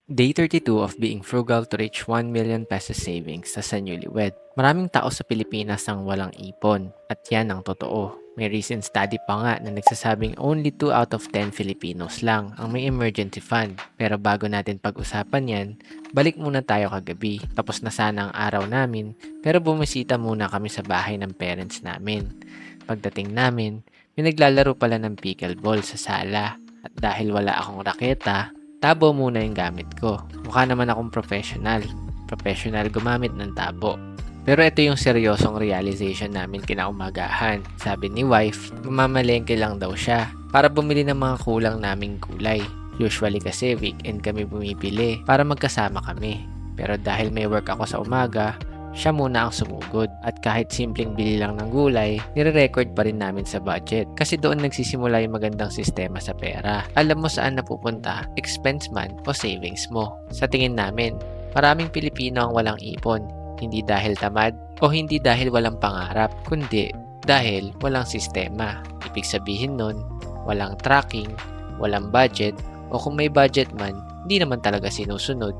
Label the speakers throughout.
Speaker 1: Day 32 of being frugal to reach 1 million pesos savings sa newlywed. Maraming tao sa Pilipinas ang walang ipon at yan ang totoo. May recent study pa nga na nagsasabing only 2 out of 10 Filipinos lang ang may emergency fund. Pero bago natin pag-usapan yan, balik muna tayo kagabi. Tapos na sana ang araw namin pero bumisita muna kami sa bahay ng parents namin. Pagdating namin, may naglalaro pala ng pickleball sa sala at dahil wala akong raketa, tabo muna yung gamit ko. Mukha naman akong professional. Professional gumamit ng tabo. Pero ito yung seryosong realization namin kinaumagahan. Sabi ni wife, mamamalengke lang daw siya para bumili ng mga kulang naming gulay. Usually kasi weekend kami bumibili para magkasama kami. Pero dahil may work ako sa umaga, siya muna ang sumugod. At kahit simpleng bili lang ng gulay, nire-record pa rin namin sa budget. Kasi doon nagsisimula yung magandang sistema sa pera. Alam mo saan napupunta, expense man o savings mo. Sa tingin namin, maraming Pilipino ang walang ipon. Hindi dahil tamad o hindi dahil walang pangarap, kundi dahil walang sistema. Ibig sabihin nun, walang tracking, walang budget, o kung may budget man, hindi naman talaga sinusunod.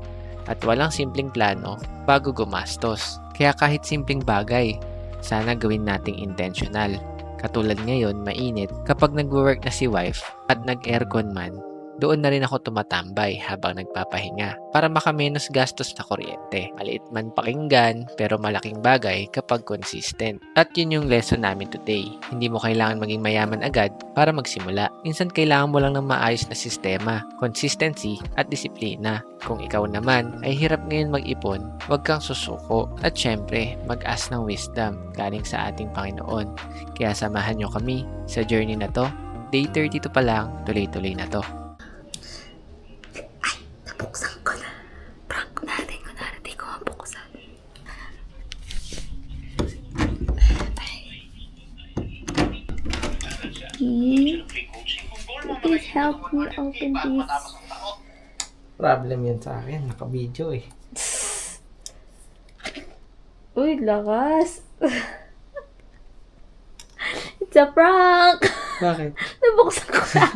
Speaker 1: At walang simpleng plano bago gumastos. Kaya kahit simpleng bagay, sana gawin nating intentional. Katulad ngayon, mainit, kapag nag-work na si wife at nag-aircon man, doon na rin ako tumatambay habang nagpapahinga para makamenos gastos sa kuryente. Maliit man pakinggan pero malaking bagay kapag consistent. At yun yung lesson namin today. Hindi mo kailangan maging mayaman agad para magsimula. Minsan kailangan mo lang ng maayos na sistema, consistency at disiplina. Kung ikaw naman ay hirap ngayon mag-ipon, huwag kang susuko. At syempre, mag-ask ng wisdom galing sa ating Panginoon. Kaya samahan nyo kami sa journey na to. Day 32 pa lang, tuloy-tuloy na to.
Speaker 2: Buksan ko na. Prank natin. Kunwari, di ko mabuksan. Please help me open this.
Speaker 1: Problem yan sa akin, naka-video eh.
Speaker 2: Uy, lakas. It's a prank.
Speaker 1: Bakit?
Speaker 2: Nabuksan ko na.